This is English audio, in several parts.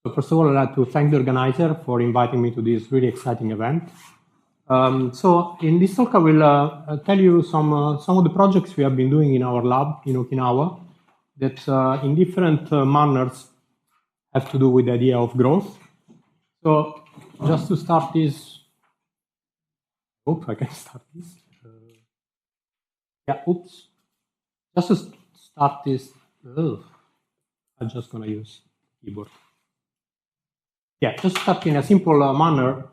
So first of all, I'd like to thank the organizer for inviting me to this really exciting event. So in this talk, I will tell you some of the projects we have been doing in our lab in Okinawa that in different manners have to do with the idea of growth. So just to start this, hope I can start this. Just to start this, I'm just going to use keyboard. Yeah, just start in a simple manner.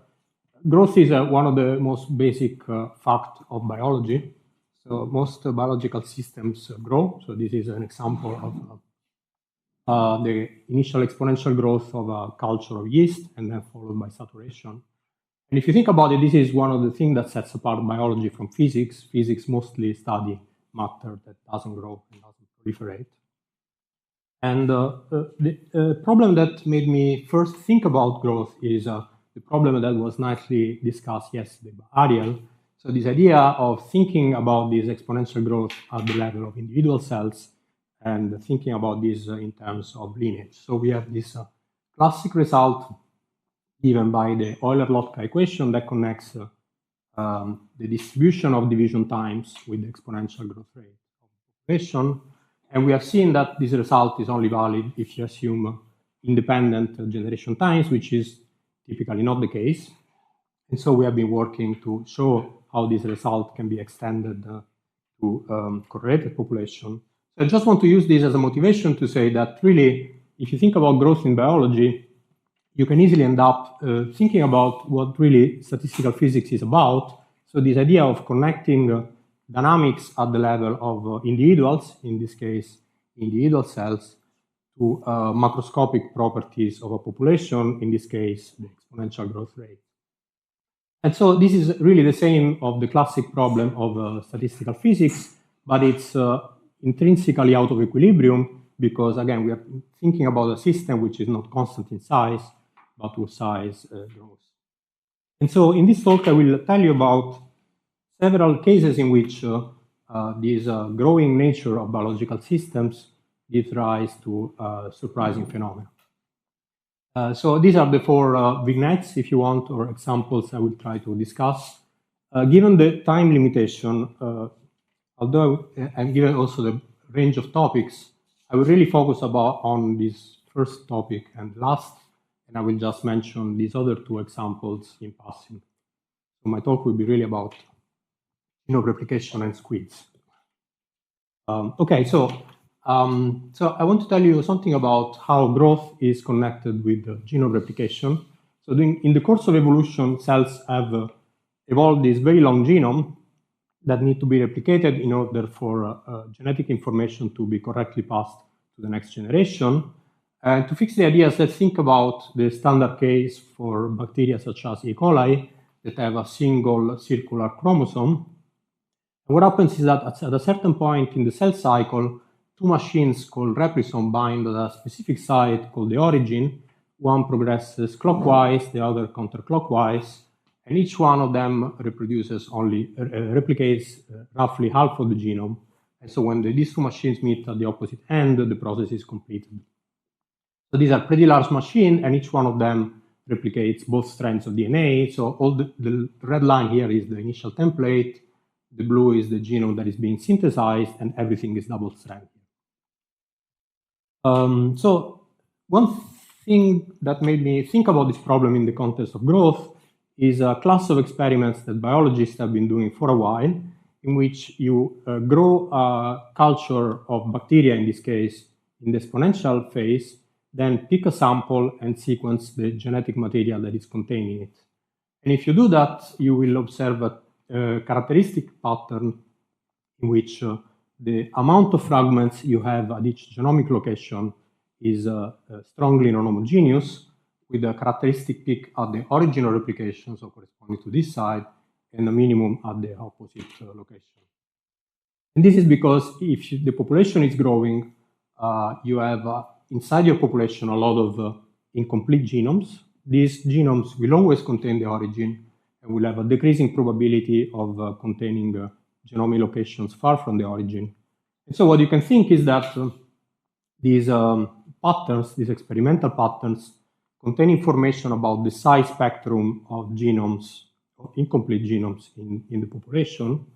Growth is one of the most basic facts of biology. So most biological systems grow. So this is an example of the initial exponential growth of a culture of yeast and then followed by saturation. And if you think about it, this is one of the things that sets apart biology from physics. Physics mostly study matter that doesn't grow and doesn't proliferate. And the problem that made me first think about growth is the problem that was nicely discussed yesterday by Ariel. So this idea of thinking about this exponential growth at the level of individual cells and thinking about this in terms of lineage. So we have this classic result given by the Euler-Lotka equation that connects the distribution of division times with the exponential growth rate of population. And we have seen that this result is only valid if you assume independent generation times, which is typically not the case. And so we have been working to show how this result can be extended to correlated population. So I just want to use this as a motivation to say that really, if you think about growth in biology, you can easily end up thinking about what really statistical physics is about. So this idea of connecting dynamics at the level of individuals, in this case, individual cells, to macroscopic properties of a population, in this case, the exponential growth rate. And so this is really the same of the classic problem of statistical physics, but it's intrinsically out of equilibrium because, again, we are thinking about a system which is not constant in size, but whose size grows. And so in this talk, I will tell you about several cases in which this growing nature of biological systems gives rise to surprising phenomena. So these are the four vignettes, if you want, or examples I will try to discuss. Given the time limitation, although and given also the range of topics, I will really focus on this first topic and last, and I will just mention these other two examples in passing. So my talk will be really about replication and squids. Okay, so I want to tell you something about how growth is connected with genome replication. So in the course of evolution, cells have evolved this very long genome that need to be replicated in order for genetic information to be correctly passed to the next generation. And to fix the ideas, let's think about the standard case for bacteria such as E. coli that have a single circular chromosome. And what happens is that at a certain point in the cell cycle, two machines called replisome bind at a specific site called the origin. One progresses clockwise, the other counterclockwise, and each one of them replicates roughly half of the genome. And so when these two machines meet at the opposite end, the process is completed. So these are pretty large machines, and each one of them replicates both strands of DNA. So all the red line here is the initial template, the blue is the genome that is being synthesized, and everything is double-stranded. So one thing that made me think about this problem in the context of growth is a class of experiments that biologists have been doing for a while, in which you grow a culture of bacteria, in this case, in the exponential phase, then pick a sample and sequence the genetic material that is contained in it. And if you do that, you will observe a characteristic pattern in which the amount of fragments you have at each genomic location is strongly non-homogeneous, with a characteristic peak at the original replication, so corresponding to this side, and a minimum at the opposite location. And this is because if the population is growing, you have inside your population a lot of incomplete genomes. These genomes will always contain the origin and will have a decreasing probability of containing genomic locations far from the origin. And so what you can think is that these patterns, these experimental patterns, contain information about the size spectrum of genomes, of incomplete genomes in the population.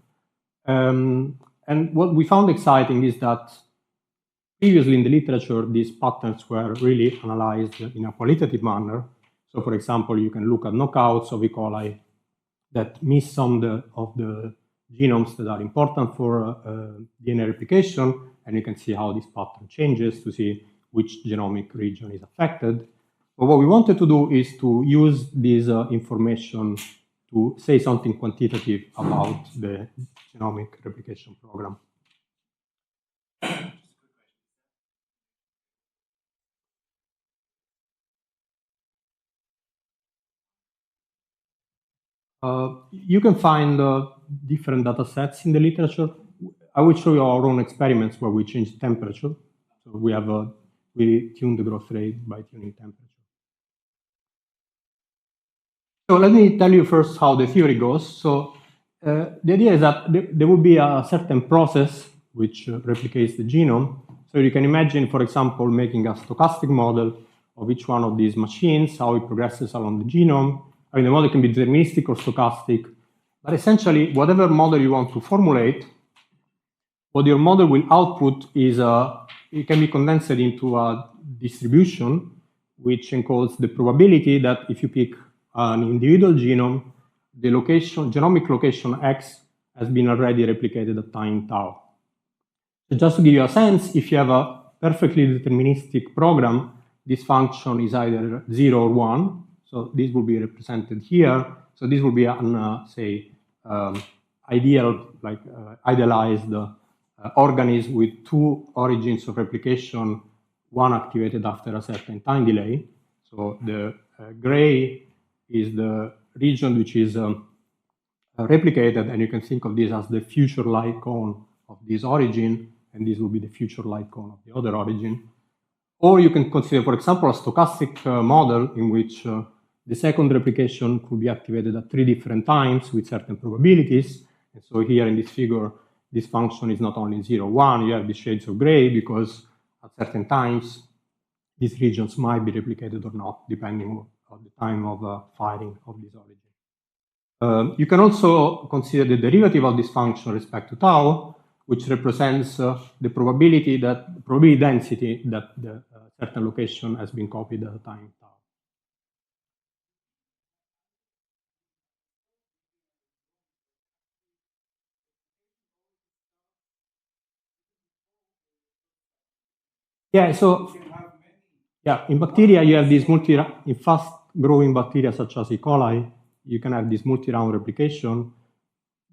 And what we found exciting is that previously in the literature, these patterns were really analyzed in a qualitative manner. So for example, you can look at knockouts of E. coli that miss some of the genomes that are important for DNA replication, and you can see how this pattern changes to see which genomic region is affected. But what we wanted to do is to use this information to say something quantitative about the genomic replication program. You can find different data sets in the literature. I will show you our own experiments where we change temperature. So we tune the growth rate by tuning temperature. So let me tell you first how the theory goes. So the idea is that there will be a certain process which replicates the genome. So you can imagine, for example, making a stochastic model of each one of these machines, how it progresses along the genome. I mean, the model can be deterministic or stochastic, but essentially, whatever model you want to formulate, what your model will output is it can be condensed into a distribution which encodes the probability that if you pick an individual genome, the genomic location X has been already replicated at time tau. So just to give you a sense, if you have a perfectly deterministic program, this function is either 0 or 1. So this will be represented here. So this will be an, say, ideal, like idealized organism with two origins of replication, one activated after a certain time delay. So the gray is the region which is replicated, and you can think of this as the future light cone of this origin, and this will be the future light cone of the other origin. Or you can consider, for example, a stochastic model in which the second replication could be activated at 3 different times with certain probabilities. And so here in this figure, this function is not only 0, 1, you have the shades of gray because at certain times, these regions might be replicated or not, depending on the time of firing of this origin. You can also consider the derivative of this function with respect to tau, which represents the probability density that the certain location has been copied at a time tau. Yeah, so yeah, in bacteria you have these in fast-growing bacteria such as E. coli, you can have this multi-round replication.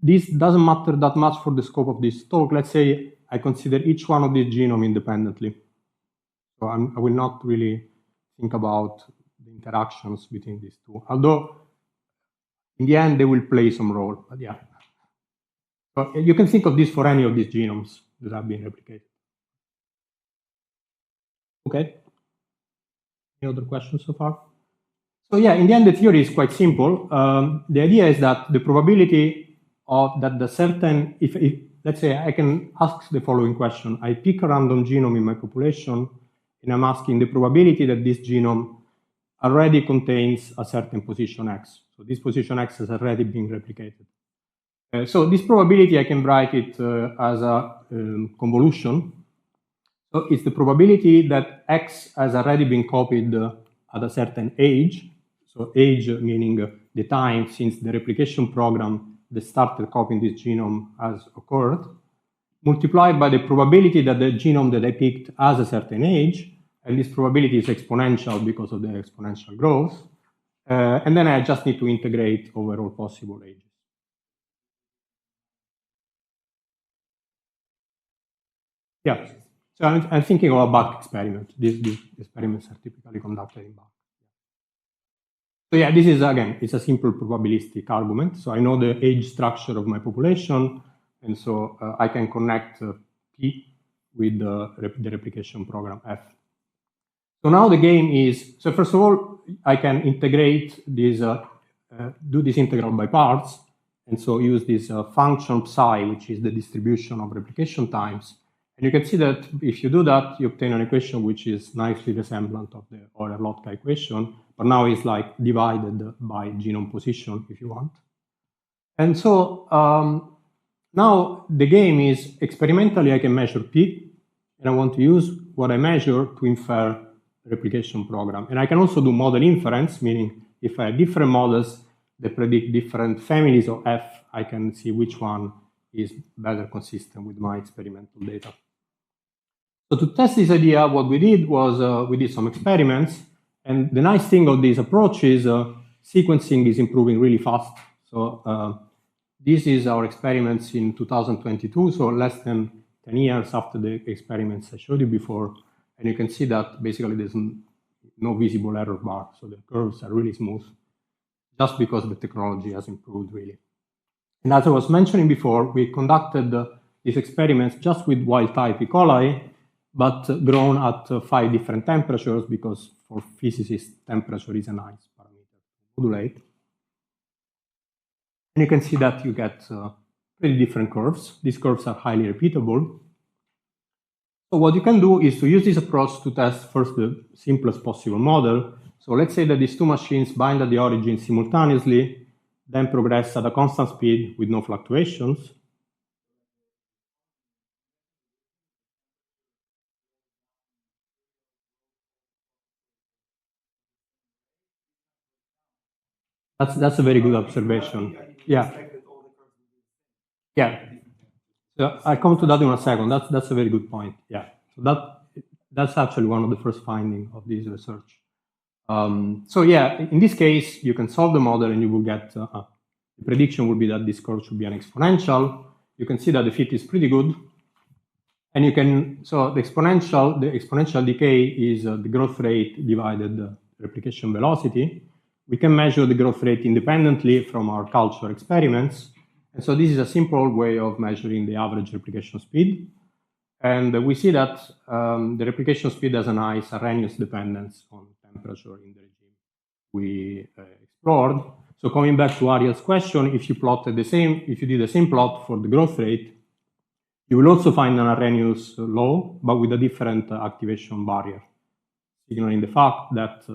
This doesn't matter that much for the scope of this talk. Let's say I consider each one of these genomes independently. So I will not really think about the interactions between these two, although in the end they will play some role, but yeah. So you can think of this for any of these genomes that have been replicated. Okay. Any other questions so far? So yeah, in the end, the theory is quite simple. The idea is that the probability of that the certain, if let's say I can ask the following question. I pick a random genome in my population, and I'm asking the probability that this genome already contains a certain position X. So this position X has already been replicated. So this probability, I can write it as a convolution. So it's the probability that X has already been copied at a certain age. So age meaning the time since the replication program that started copying this genome has occurred, multiplied by the probability that the genome that I picked has a certain age, and this probability is exponential because of the exponential growth. And then I just need to integrate over all possible ages. Yeah. So I'm thinking of a Bhat experiment. These experiments are typically conducted in Bhat. So yeah, this is, again, it's a simple probabilistic argument. So I know the age structure of my population, and so I can connect P with the replication program F. So now the game is, so first of all, I can integrate this, do this integral by parts, and so use this function psi, which is the distribution of replication times, And you can see that if you do that, you obtain an equation which is nicely resemblant of the Euler-Lotka equation, but now it's like divided by genome position, if you want. And so now the game is experimentally I can measure P, and I want to use what I measure to infer the replication program. And I can also do model inference, meaning if I have different models that predict different families of F, I can see which one is better consistent with my experimental data. So to test this idea, what we did was we did some experiments. And the nice thing of this approach is sequencing is improving really fast. So this is our experiments in 2022, so less than 10 years after the experiments I showed you before. And you can see that basically there's no visible error bar. So the curves are really smooth, just because the technology has improved really. And as I was mentioning before, we conducted these experiments just with wild-type E. coli, but grown at 5 different temperatures, because for physicists, temperature is a nice parameter to modulate. And you can see that you get pretty different curves. These curves are highly repeatable. So what you can do is to use this approach to test first the simplest possible model. So let's say that these two machines bind at the origin simultaneously, then progress at a constant speed with no fluctuations. That's a very good observation. Yeah. Yeah. So I'll come to that in a second. That's a very good point. Yeah. So that's actually one of the first findings of this research. So yeah, in this case, you can solve the model and you will get the prediction would be that this curve should be an exponential. You can see that the fit is pretty good. And you can, so the exponential decay is the growth rate divided the replication velocity. We can measure the growth rate independently from our culture experiments. And so this is a simple way of measuring the average replication speed. And we see that the replication speed has a nice Arrhenius dependence on temperature in the regime we explored. So coming back to Ariel's question, if you plotted the same, if you did the same plot for the growth rate, you will also find an Arrhenius law, but with a different activation barrier, signaling the fact that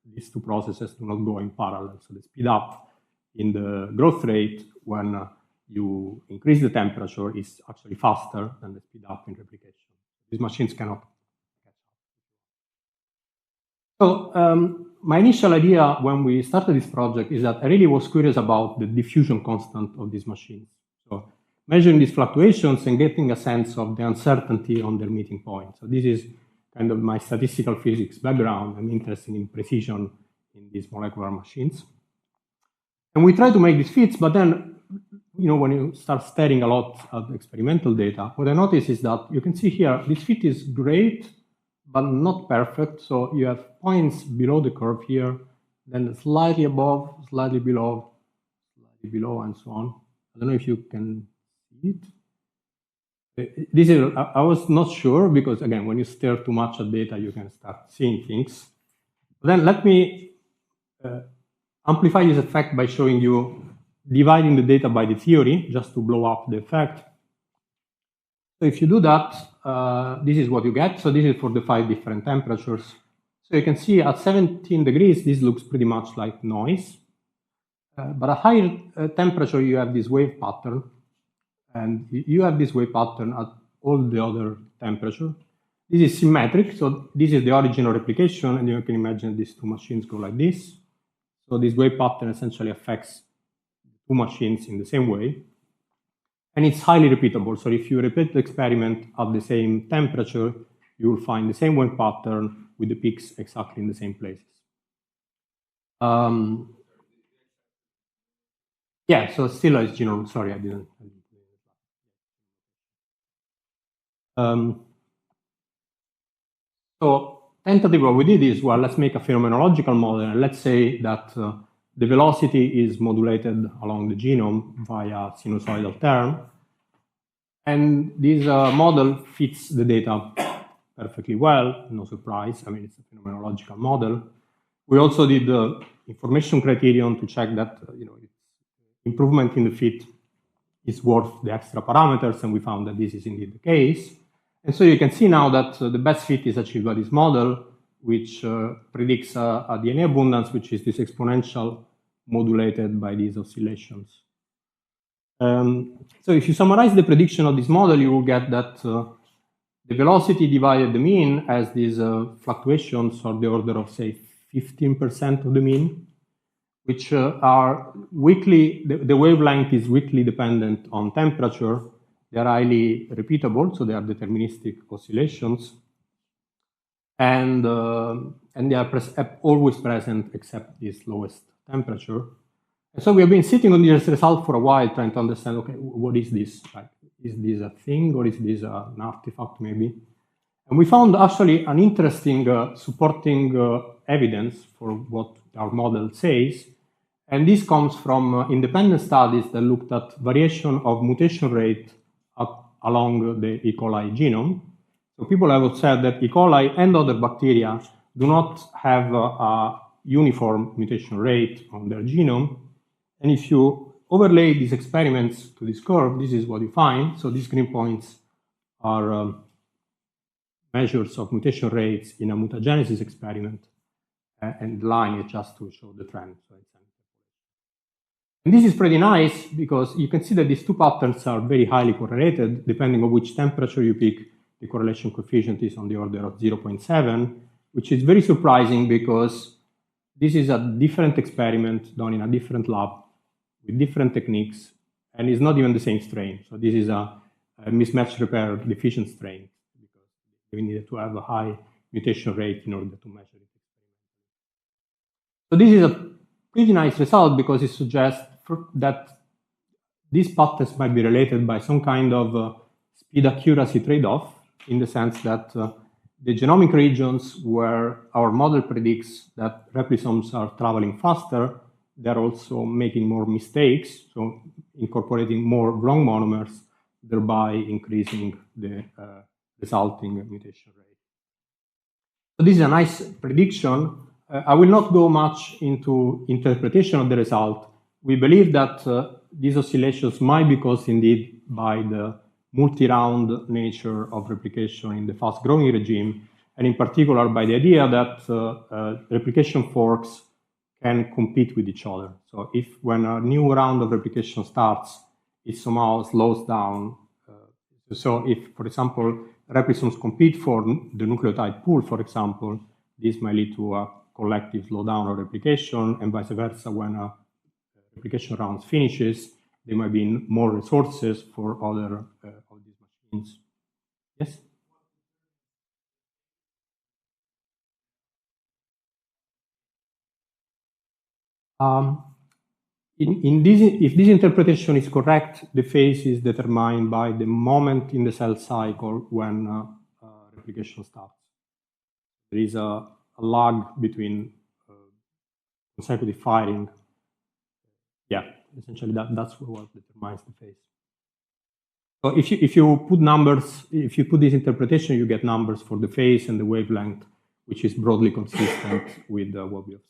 these two processes do not go in parallel. So the speed up in the growth rate when you increase the temperature is actually faster than the speed up in replication. These machines cannot catch up. So my initial idea when we started this project is that I really was curious about the diffusion constant of these machines. So measuring these fluctuations and getting a sense of the uncertainty on their meeting point. So this is kind of my statistical physics background. I'm interested in precision in these molecular machines. And we try to make these fits, but then, you know, when you start staring a lot at experimental data, what I notice is that you can see here, this fit is great, but not perfect. So you have points below the curve here, then slightly above, slightly below, and so on. I don't know if you can see it. This is, I was not sure because, again, when you stare too much at data, you can start seeing things. But then let me amplify this effect by showing you dividing the data by the theory, just to blow up the effect. So if you do that, this is what you get. So this is for the 5 different temperatures. So you can see at 17 degrees, this looks pretty much like noise. But at higher temperature, you have this wave pattern. And you have this wave pattern at all the other temperature. This is symmetric. So this is the original replication. And you can imagine these two machines go like this. So this wave pattern essentially affects two machines in the same way. And it's highly repeatable. So if you repeat the experiment at the same temperature, you will find the same wave pattern with the peaks exactly in the same places. Yeah, so still as genome, sorry, I didn't. So tentatively what we did is, well, let's make a phenomenological model. And let's say that the velocity is modulated along the genome via sinusoidal term. And this model fits the data perfectly well, no surprise. I mean, it's a phenomenological model. We also did the information criterion to check that improvement in the fit is worth the extra parameters, and we found that this is indeed the case. And so you can see now that the best fit is achieved by this model, which predicts a DNA abundance, which is this exponential modulated by these oscillations. So if you summarize the prediction of this model, you will get that the velocity divided the mean has these fluctuations of the order of, say, 15% of the mean, which are weakly, the wavelength is weakly dependent on temperature. They are highly repeatable, so they are deterministic oscillations. And they are always present except this lowest temperature. And so we have been sitting on this result for a while trying to understand, okay, what is this? Like, is this a thing or is this an artifact maybe? And we found actually an interesting supporting evidence for what our model says. And this comes from independent studies that looked at variation of mutation rate along the E. coli genome. So people have observed that E. coli and other bacteria do not have a uniform mutation rate on their genome. And if you overlay these experiments to this curve, this is what you find. So these green points are measures of mutation rates in a mutagenesis experiment. And the line is just to show the trend. So it's and this is pretty nice because you can see that these two patterns are very highly correlated. Depending on which temperature you pick, the correlation coefficient is on the order of 0.7, which is very surprising because this is a different experiment done in a different lab with different techniques, and it's not even the same strain. So this is a mismatch repair deficient strain because we needed to have a high mutation rate in order to measure it. So this is a pretty nice result because it suggests that these patterns might be related by some kind of speed accuracy trade-off, in the sense that the genomic regions where our model predicts that replisomes are traveling faster, they're also making more mistakes, so incorporating more wrong monomers, thereby increasing the resulting mutation rate. So this is a nice prediction. I will not go much into interpretation of the result. We believe that these oscillations might be caused indeed by the multi-round nature of replication in the fast-growing regime, and in particular by the idea that replication forks can compete with each other. So if when a new round of replication starts, it somehow slows down. So if, for example, replisomes compete for the nucleotide pool, for example, this might lead to a collective slowdown of replication, and vice versa. When a replication round finishes, there might be more resources for other of these machines. Yes? If this interpretation is correct, the phase is determined by the moment in the cell cycle when replication starts. There is a lag between consecutive firing. Yeah, essentially that's what determines the phase. So if you put numbers, if you put this interpretation, you get numbers for the phase and the wavelength, which is broadly consistent with what we observed.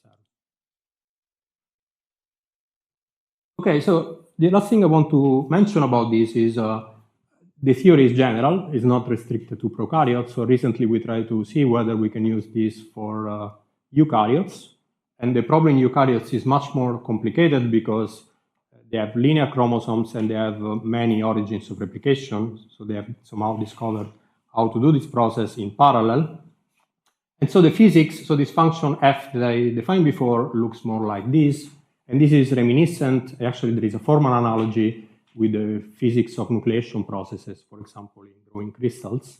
Okay, so the last thing I want to mention about this is the theory is general, it's not restricted to prokaryotes. So recently we tried to see whether we can use this for eukaryotes. And the problem in eukaryotes is much more complicated because they have linear chromosomes and they have many origins of replication. So they have somehow discovered how to do this process in parallel. And so the physics, so this function f that I defined before looks more like this. And this is reminiscent, actually there is a formal analogy with the physics of nucleation processes, for example, in growing crystals.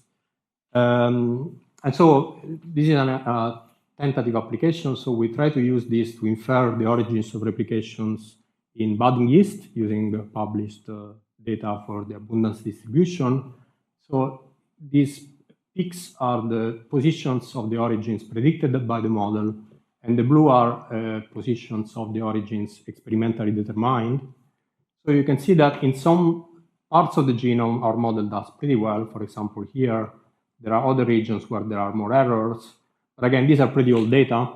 And so this is a tentative application. So we try to use this to infer the origins of replications in budding yeast using published data for the abundance distribution. So these peaks are the positions of the origins predicted by the model, and the blue are positions of the origins experimentally determined. So you can see that in some parts of the genome, our model does pretty well. For example, here, there are other regions where there are more errors. But again, these are pretty old data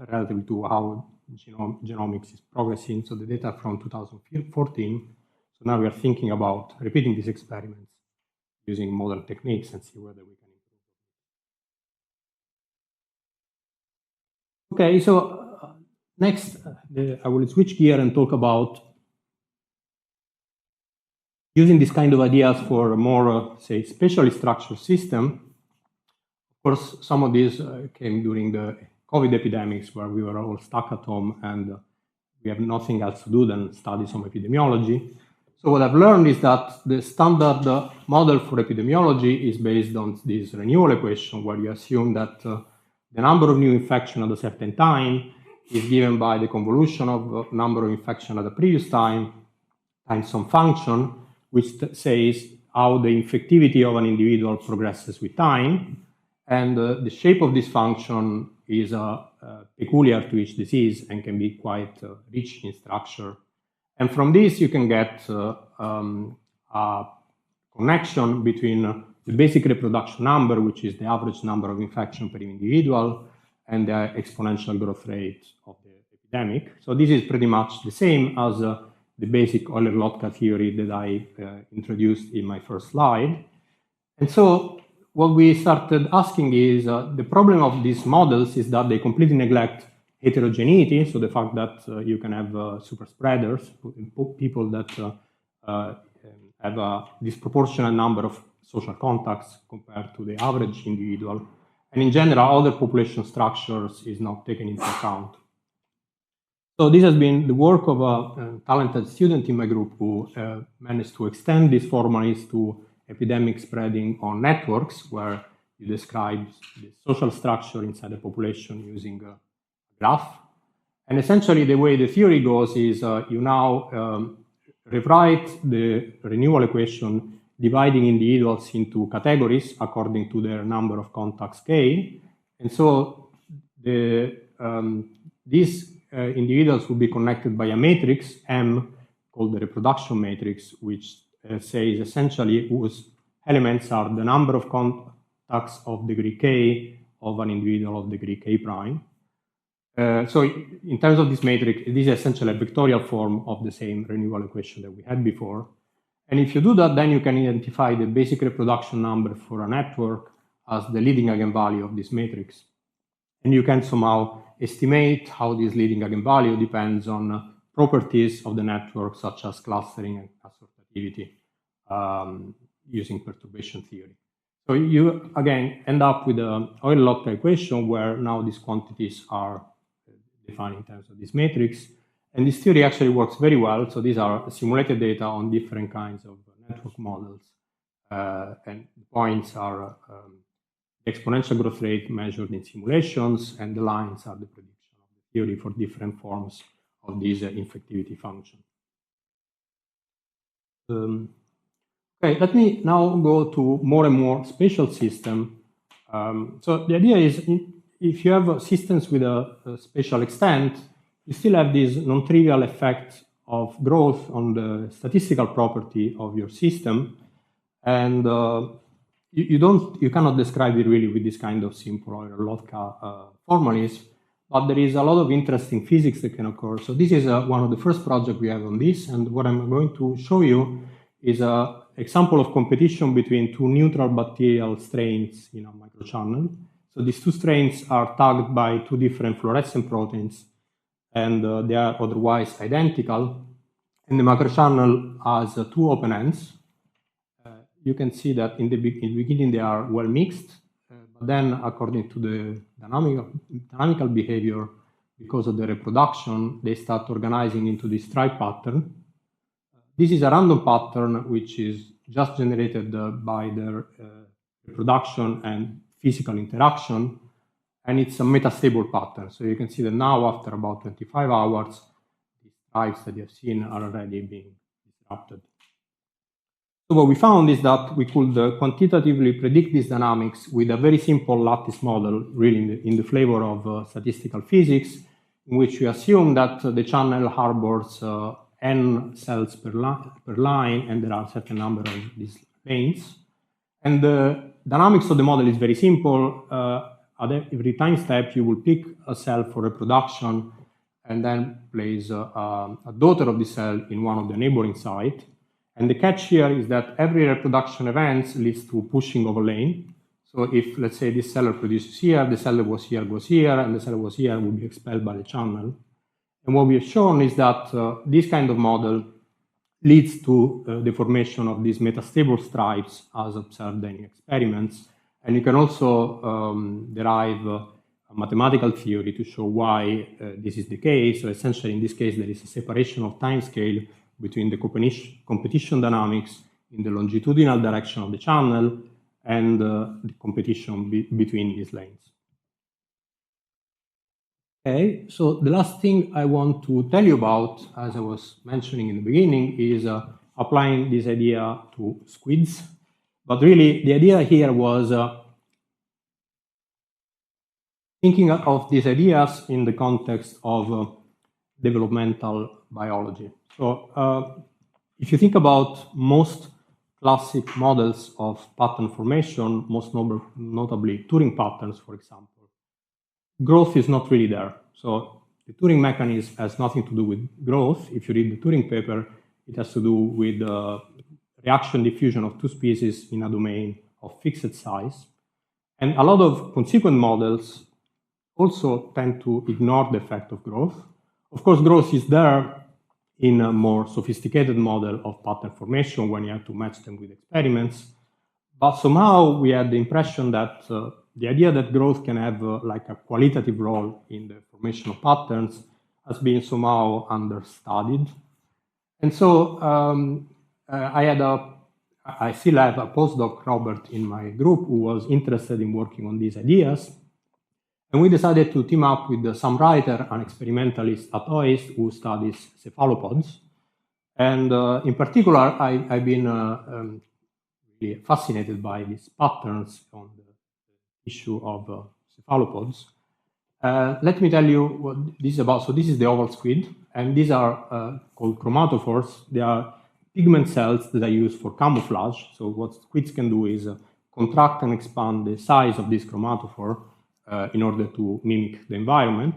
relative to how genomics is progressing. So the data from 2014. So now we are thinking about repeating these experiments using modern techniques and see whether we can improve. Okay, so next I will switch gear and talk about using this kind of ideas for a more, say, spatially structured system. Of course, some of these came during the COVID epidemics where we were all stuck at home and we have nothing else to do than study some epidemiology. So what I've learned is that the standard model for epidemiology is based on this renewal equation where you assume that the number of new infections at a certain time is given by the convolution of number of infections at the previous time times some function which says how the infectivity of an individual progresses with time. And the shape of this function is peculiar to each disease and can be quite rich in structure. And from this, you can get a connection between the basic reproduction number, which is the average number of infections per individual, and the exponential growth rate of the epidemic. So this is pretty much the same as the basic Euler-Lotka theory that I introduced in my first slide. And so what we started asking is, the problem of these models is that they completely neglect heterogeneity, so the fact that you can have super spreaders, people that have a disproportionate number of social contacts compared to the average individual. And in general, other population structures is not taken into account. So this has been the work of a talented student in my group who managed to extend these formulas to epidemic spreading on networks, where you describe the social structure inside the population using a graph. And essentially the way the theory goes is you now rewrite the renewal equation dividing individuals into categories according to their number of contacts k. And so these individuals will be connected by a matrix M called the reproduction matrix, which says essentially whose elements are the number of contacts of degree k of an individual of degree k prime. So in terms of this matrix, this is essentially a vectorial form of the same renewal equation that we had before. And if you do that, then you can identify the basic reproduction number for a network as the leading eigenvalue of this matrix. And you can somehow estimate how this leading eigenvalue depends on properties of the network, such as clustering and assortativity, using perturbation theory. So you, again, end up with an Euler-Lotka equation where now these quantities are defined in terms of this matrix. And this theory actually works very well. So these are simulated data on different kinds of network models. And the points are the exponential growth rate measured in simulations, and the lines are the prediction of the theory for different forms of this infectivity function. Okay, let me now go to more and more spatial system. So the idea is, if you have systems with a spatial extent, you still have this non-trivial effect of growth on the statistical property of your system, and you cannot describe it really with this kind of simple Euler-Lotka formulas, but there is a lot of interesting physics that can occur. So this is one of the first projects we have on this, and what I'm going to show you is an example of competition between two neutral bacterial strains in a microchannel. So these two strains are tagged by two different fluorescent proteins, and they are otherwise identical. And the microchannel has two open ends. You can see that in the beginning they are well mixed, but then according to the dynamical behavior, because of the reproduction, they start organizing into this stripe pattern. This is a random pattern which is just generated by their reproduction and physical interaction, and it's a metastable pattern. So you can see that now, after about 25 hours, the stripes that you have seen are already being disrupted. So what we found is that we could quantitatively predict these dynamics with a very simple lattice model, really in the flavor of statistical physics, in which we assume that the channel harbors n cells per line, and there are a certain number of these lanes. And the dynamics of the model is very simple. At every time step, you will pick a cell for reproduction and then place a daughter of the cell in one of the neighboring sites. And the catch here is that every reproduction event leads to pushing of a lane. So if, let's say, this cell reproduces here, the cell that was here goes here, and the cell that was here will be expelled by the channel. And what we have shown is that this kind of model leads to the formation of these metastable stripes as observed in experiments. And you can also derive a mathematical theory to show why this is the case. So essentially, in this case, there is a separation of time scale between the competition dynamics in the longitudinal direction of the channel and the competition between these lanes. Okay, so the last thing I want to tell you about, as I was mentioning in the beginning, is applying this idea to squids. But really, the idea here was thinking of these ideas in the context of developmental biology. So if you think about most classic models of pattern formation, most notably Turing patterns, for example, growth is not really there. So the Turing mechanism has nothing to do with growth. If you read the Turing paper, it has to do with reaction diffusion of two species in a domain of fixed size. And a lot of consequent models also tend to ignore the effect of growth. Of course, growth is there in a more sophisticated model of pattern formation when you have to match them with experiments. But somehow we had the impression that the idea that growth can have like a qualitative role in the formation of patterns has been somehow understudied. And so I still have a postdoc, Robert, in my group who was interested in working on these ideas. And we decided to team up with some writer, an experimentalist at OIST who studies cephalopods. And in particular, I've been really fascinated by these patterns on the tissue of cephalopods. Let me tell you what this is about. So this is the oval squid, and these are called chromatophores. They are pigment cells that are used for camouflage. So what squids can do is contract and expand the size of this chromatophore in order to mimic the environment.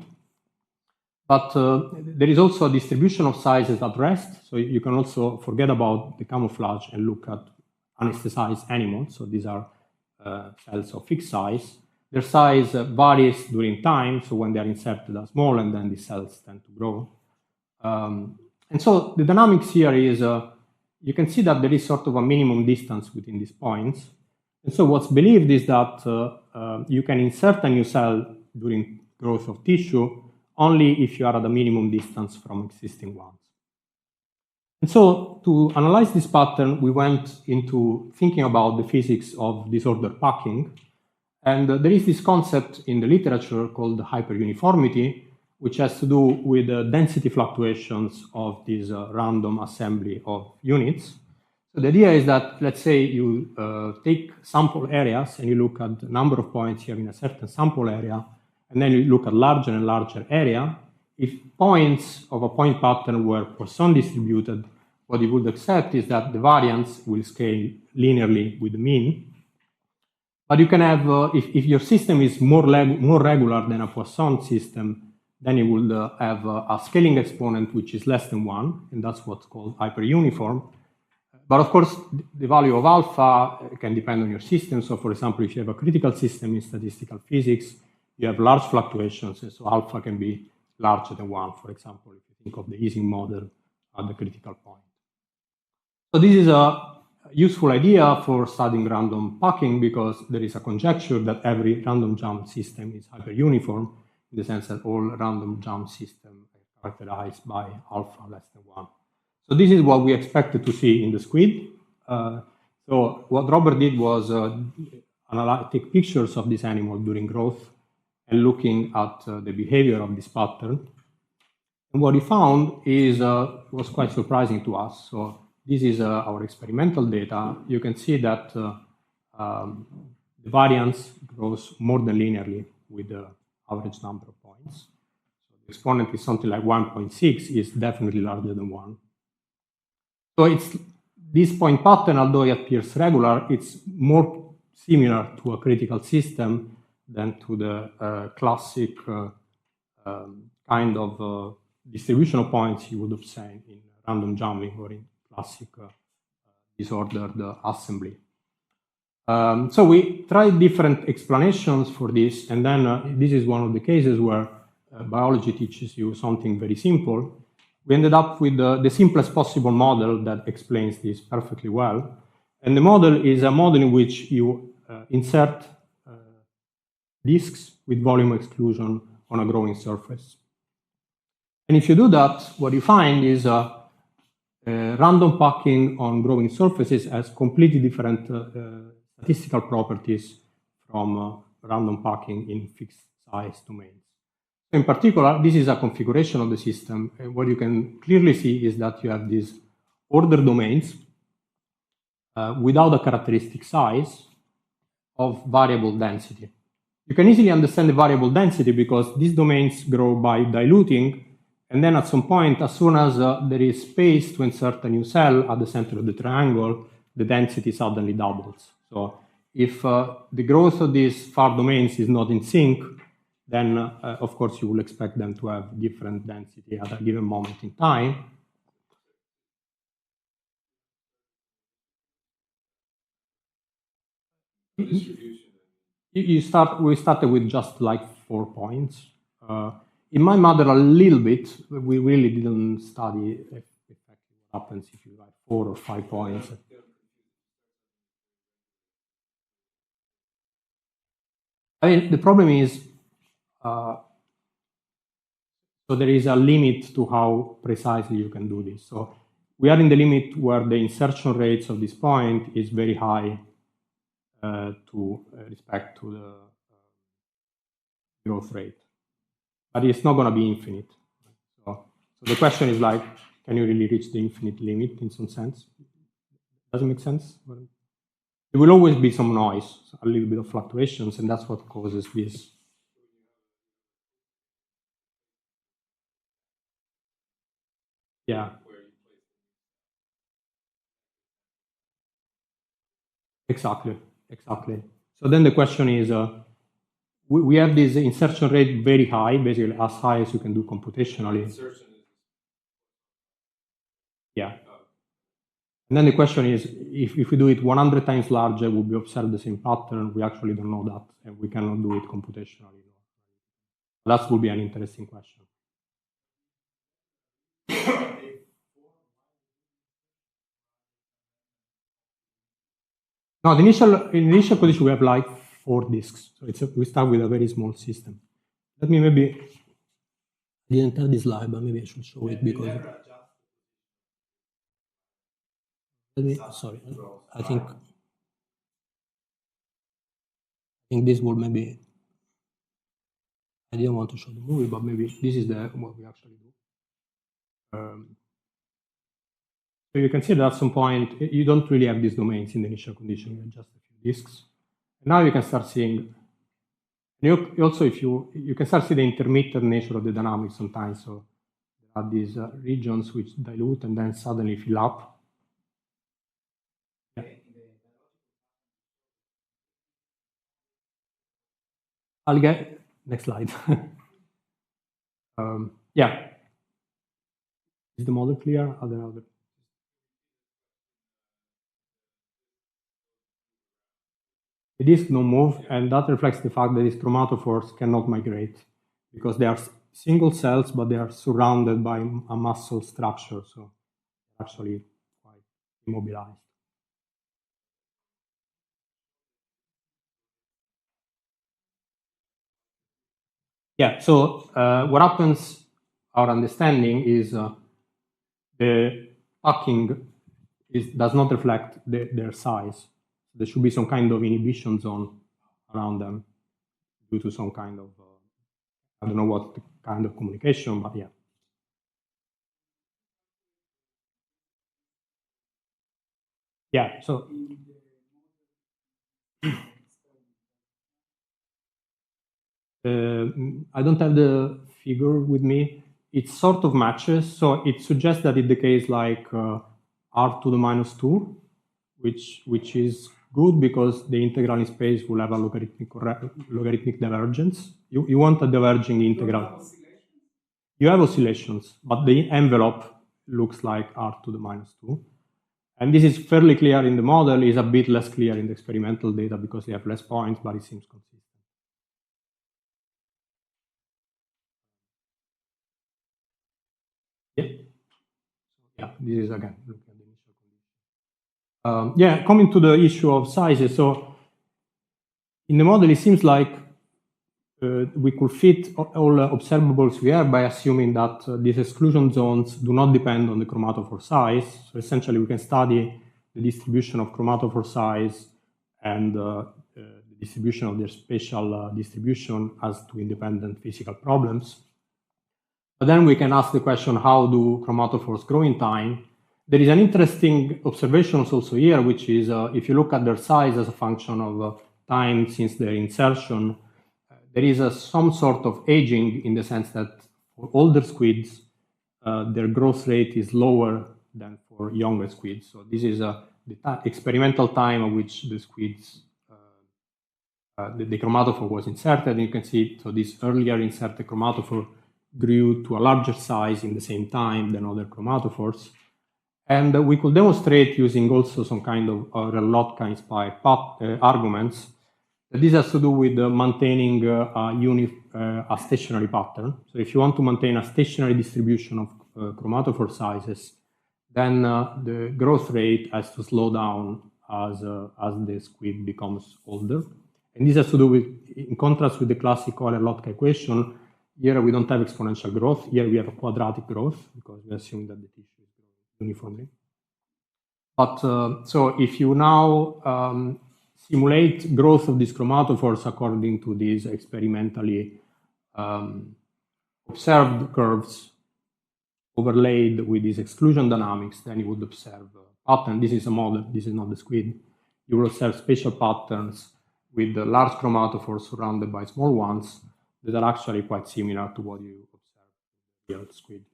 But there is also a distribution of sizes at rest. So you can also forget about the camouflage and look at anesthetized animals. So these are cells of fixed size. Their size varies during time. So when they are inserted, they are small, and then the cells tend to grow. And so the dynamics here is, you can see that there is sort of a minimum distance between these points. And so what's believed is that you can insert a new cell during growth of tissue only if you are at a minimum distance from existing ones. And so to analyze this pattern, we went into thinking about the physics of disordered packing. And there is this concept in the literature called hyperuniformity, which has to do with the density fluctuations of this random assembly of units. So the idea is that, let's say you take sample areas and you look at the number of points you have in a certain sample area, and then you look at larger and larger area. If points of a point pattern were Poisson distributed, what you would accept is that the variance will scale linearly with the mean. But you can have, if your system is more regular than a Poisson system, then you will have a scaling exponent which is less than 1, and that's what's called hyperuniform. But of course, the value of alpha can depend on your system. So for example, if you have a critical system in statistical physics, you have large fluctuations, and so alpha can be larger than 1, for example, if you think of the Ising model at the critical point. So this is a useful idea for studying random packing because there is a conjecture that every random jump system is hyperuniform, in the sense that all random jump systems are characterized by alpha less than 1. So this is what we expected to see in the squid. So what Robert did was take pictures of this animal during growth and looking at the behavior of this pattern. And what he found is was quite surprising to us. So this is our experimental data. You can see that the variance grows more than linearly with the average number of points. So the exponent is something like 1.6, is definitely larger than 1. So it's this point pattern, although it appears regular, it's more similar to a critical system than to the classic kind of distribution of points you would obtain in random jumping or in classic disordered assembly. So we tried different explanations for this, and then this is one of the cases where biology teaches you something very simple. We ended up with the simplest possible model that explains this perfectly well. And the model is a model in which you insert disks with volume exclusion on a growing surface. And if you do that, what you find is random packing on growing surfaces has completely different statistical properties from random packing in fixed size domains. In particular, this is a configuration of the system. And what you can clearly see is that you have these ordered domains without a characteristic size of variable density. You can easily understand the variable density because these domains grow by diluting, and then at some point, as soon as there is space to insert a new cell at the center of the triangle, the density suddenly doubles. So if the growth of these far domains is not in sync, then of course you will expect them to have different density at a given moment in time. We started with just like 4 points. In my model, a little bit. We really didn't study exactly what happens if you have 4 or 5 points. I mean, the problem is, so there is a limit to how precisely you can do this. So we are in the limit where the insertion rates of this point is very high to respect to the growth rate. But it's not going to be infinite. So the question is like, can you really reach the infinite limit in some sense? Does it make sense? There will always be some noise, a little bit of fluctuations, and that's what causes this. Yeah. Exactly. So then the question is, we have this insertion rate very high, basically as high as you can do computationally. Yeah. And then the question is, if we do it 100 times larger, will we observe the same pattern? We actually don't know that, and we cannot do it computationally. That will be an interesting question. No, the initial condition, we have like 4 disks. So we start with a very small system. Let me maybe, I didn't have this slide, but maybe I should show it because. Sorry, I think this will maybe, I didn't want to show the movie, but maybe this is what we actually do. So you can see that at some point, you don't really have these domains in the initial condition, you have just a few disks. And now you can start seeing, also if you can start seeing the intermittent nature of the dynamics sometimes. So there are these regions which dilute and then suddenly fill up. Yeah. I'll get, next slide. Yeah. Is the model clear? Are there other? The disk don't move, and that reflects the fact that these chromatophores cannot migrate because they are single cells, but they are surrounded by a muscle structure, so actually quite immobilized. Yeah, so what happens, our understanding is the packing does not reflect their size. There should be some kind of inhibition zone around them due to some kind of, I don't know what kind of communication, but yeah. Yeah, so I don't have the figure with me. It sort of matches, so it suggests that in the case like r to the minus 2, which is good because the integral in space will have a logarithmic divergence. You want a diverging integral. You have oscillations, but the envelope looks like r to the minus 2. And this is fairly clear in the model, is a bit less clear in the experimental data because they have less points, but it seems consistent. Yeah, this is again looking at the initial condition. Yeah, coming to the issue of sizes. So in the model, it seems like we could fit all observables we have by assuming that these exclusion zones do not depend on the chromatophore size. So essentially, we can study the distribution of chromatophore size and the distribution of their spatial distribution as two independent physical problems. But then we can ask the question, how do chromatophores grow in time? There is an interesting observation also here, which is if you look at their size as a function of time since their insertion, there is some sort of aging in the sense that for older squids, their growth rate is lower than for younger squids. So this is the experimental time at which the squids, the chromatophore was inserted. And you can see, so this earlier inserted chromatophore grew to a larger size in the same time than other chromatophores. And we could demonstrate using also some kind of Euler-Lotka inspired arguments. This has to do with maintaining a stationary pattern. So if you want to maintain a stationary distribution of chromatophore sizes, then the growth rate has to slow down as the squid becomes older. And this has to do with, in contrast with the classical Euler-Lotka equation, here we don't have exponential growth. Here we have a quadratic growth because we assume that the tissue is growing uniformly. But so if you now simulate growth of these chromatophores according to these experimentally observed curves overlaid with these exclusion dynamics, then you would observe a pattern. This is a model, this is not the squid. You will observe spatial patterns with the large chromatophores surrounded by small ones that are actually quite similar to what you observe in the squid.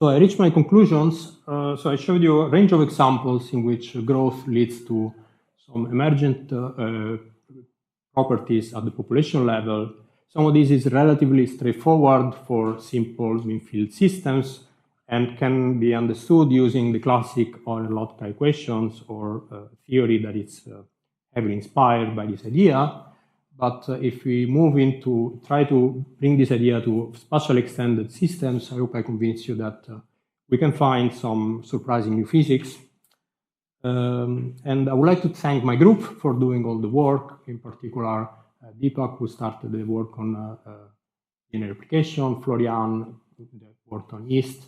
So I reached my conclusions. So I showed you a range of examples in which growth leads to some emergent properties at the population level. Some of this is relatively straightforward for simple mean field systems and can be understood using the classic Euler-Lotka equations or theory that is heavily inspired by this idea. But if we move into try to bring this idea to spatial extended systems, I hope I convince you that we can find some surprising new physics. And I would like to thank my group for doing all the work, in particular Deepak, who started the work on linear replication, Florian, who worked on yeast,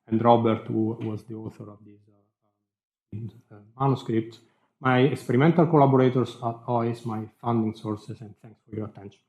and Robert, who was the author of this manuscript. My experimental collaborators are always my funding sources, and thanks for your attention.